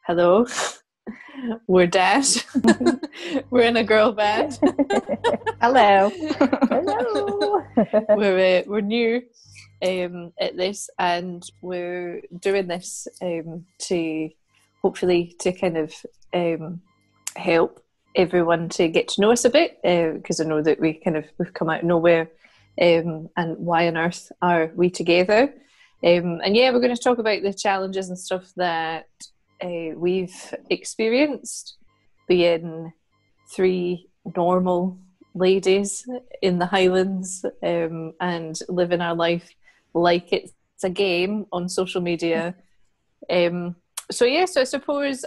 Hello, we're Dash. We're in a girl band. Hello. Hello. We're new at this, and we're doing this to hopefully to kind of help everyone to get to know us a bit, because I know that we've come out of nowhere, and why on earth are we together? And yeah, we're going to talk about the challenges and stuff that we've experienced being three normal ladies in the Highlands, and living our life like it's a game on social media. So I suppose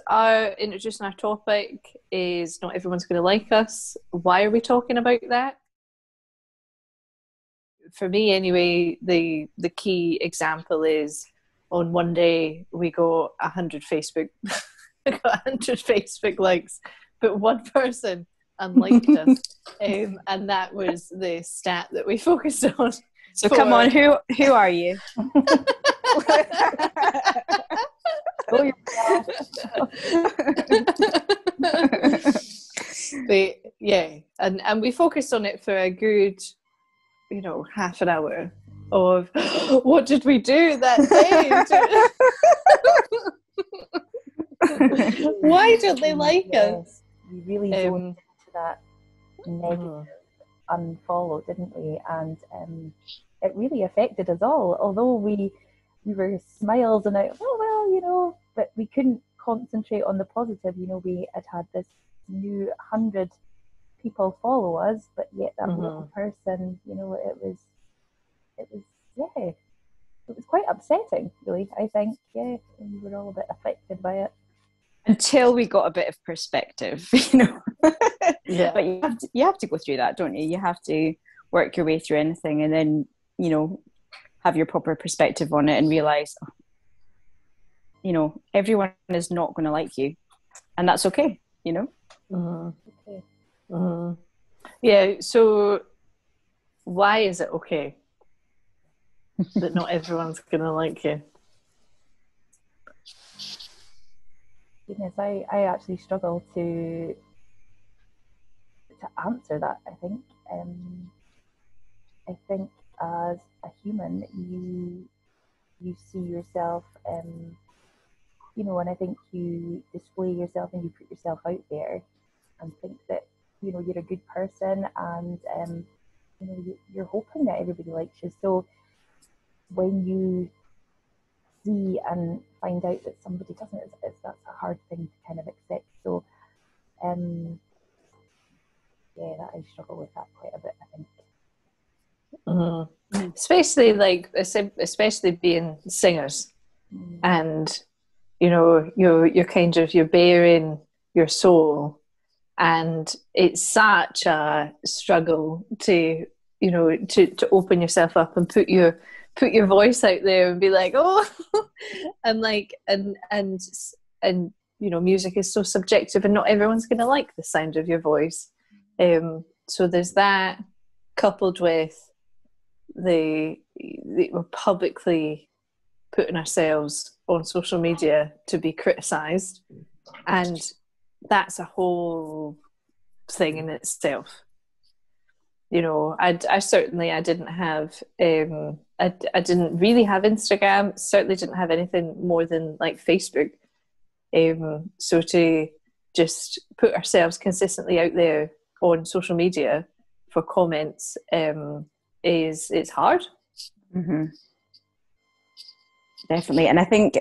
introducing our topic is not everyone's going to like us. Why are we talking about that? For me anyway, the key example is on one day we got 100 Facebook likes, but one person unliked us, and that was the stat that we focused on. So come on, who are you? But yeah, and we focused on it for a good, half an hour of what did we do that day? Why don't they like us? We really dove into that negative unfollow, didn't we? And it really affected us all. Although we were smiles and out, but we couldn't concentrate on the positive. We had this new 100 people follow us, but yet that little person, it was quite upsetting, really. I think, we were all a bit affected by it. Until we got a bit of perspective, Yeah. But you have to go through that, don't you? You have to work your way through anything, and then have your proper perspective on it, and realize, everyone is not going to like you, and that's okay. Okay. Yeah. So, why is it okay that not everyone's going to like you? Goodness, I actually struggle to answer that. I think as a human, you see yourself, and I think you display yourself and you put yourself out there, and think that you're a good person, and you're hoping that everybody likes you. So when you see and find out that somebody doesn't, that's a hard thing to kind of accept. So that I struggle with that quite a bit, I think. Especially being singers, and you're bearing your soul, and it's such a struggle to to open yourself up and put your voice out there and be like, oh, and music is so subjective, and not everyone's going to like the sound of your voice. So there's that, coupled with we're publicly putting ourselves on social media to be criticised, and that's a whole thing in itself. I certainly didn't have I didn't really have Instagram. Certainly didn't have anything more than like Facebook. So to just put ourselves consistently out there on social media for comments, it's hard. Definitely. And I think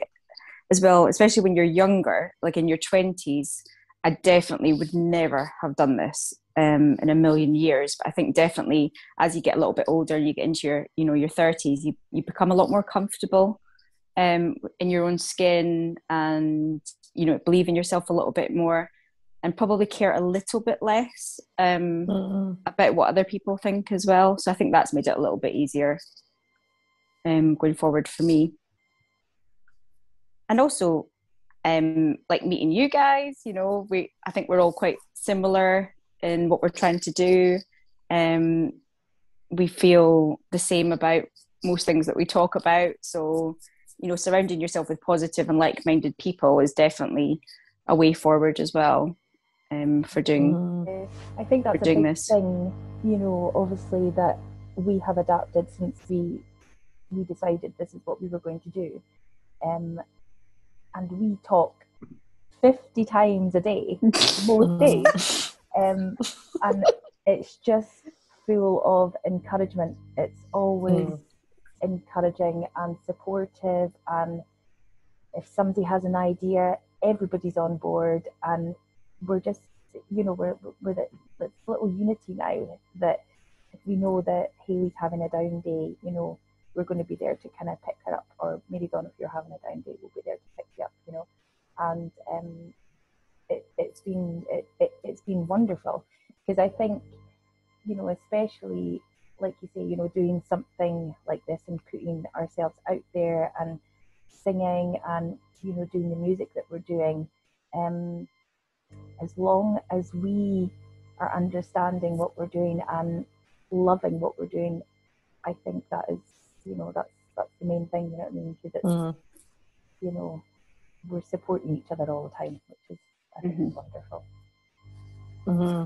as well, especially when you're younger, like in your 20s, I definitely would never have done this in a million years. But I think definitely as you get a little bit older, you get into your 30s, you become a lot more comfortable in your own skin, and believe in yourself a little bit more, and probably care a little bit less about what other people think as well. So I think that's made it a little bit easier going forward for me. And also, like meeting you guys, I think we're all quite similar in what we're trying to do. We feel the same about most things that we talk about. So you know, surrounding yourself with positive and like-minded people is definitely a way forward as well, for doing I think that's a doing big this. thing, you know, obviously that we have adapted since we decided this is what we were going to do. And we talk 50 times a day, most days. And it's just full of encouragement. It's always encouraging and supportive. And if somebody has an idea, everybody's on board. And we're just, you know, we're this little unity now that if we know that Hayley's having a down day, you know, we're going to be there to kind of pick her up. Or maybe Dawn, if you're having a down day, we'll be there to pick you up, you know. And it's been wonderful, because I think, you know, especially like you say, you know, doing something like this and putting ourselves out there and singing and, you know, doing the music that we're doing, as long as we are understanding what we're doing and loving what we're doing, I think that is, you know, that's the main thing, you know what I mean? Because it's, you know, we're supporting each other all the time, which is, I think, wonderful.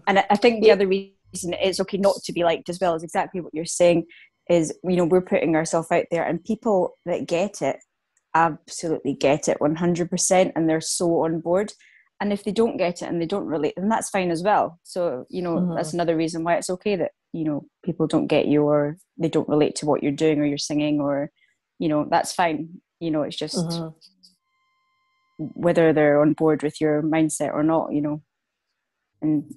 And I think the other reason it's okay not to be liked as well is exactly what you're saying, is, you know, we're putting ourselves out there, and people that get it absolutely get it 100%, and they're so on board. And if they don't get it and they don't relate, then that's fine as well. So, you know, that's another reason why it's okay that, you know, people don't get you or they don't relate to what you're doing or you're singing, or, you know, that's fine. You know, it's just whether they're on board with your mindset or not, you know. And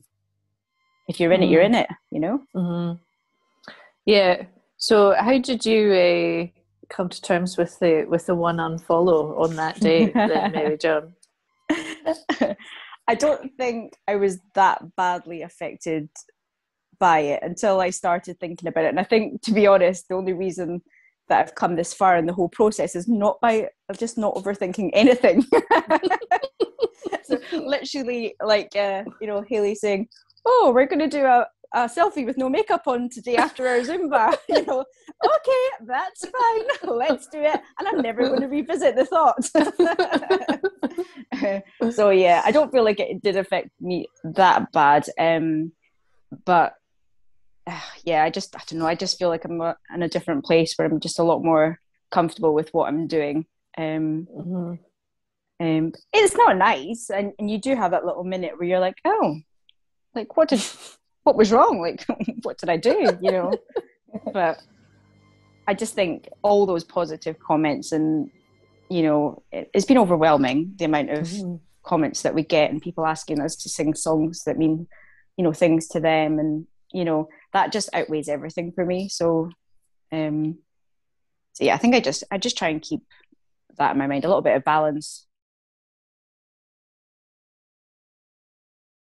if you're in it, you're in it, you know. Yeah. So how did you come to terms with the one unfollow on that day then, Mary John? I don't think I was that badly affected by it until I started thinking about it. And I think, to be honest, the only reason that I've come this far in the whole process is not by just not overthinking anything. So literally, like, you know, Hayley saying, "Oh, we're going to do a selfie with no makeup on today after our Zumba." You know, okay, that's fine. Let's do it. And I'm never going to revisit the thought. So yeah, I don't feel like it did affect me that bad. But yeah, I don't know. I just feel like I'm in a different place where I'm just a lot more comfortable with what I'm doing. It's not nice, and you do have that little minute where you're like, oh, like what was wrong? Like, what did I do? You know. But I just think all those positive comments, and, you know, it's been overwhelming, the amount of comments that we get, and people asking us to sing songs that mean, you know, things to them, and, you know, that just outweighs everything for me. So yeah, I think I just try and keep that in my mind, a little bit of balance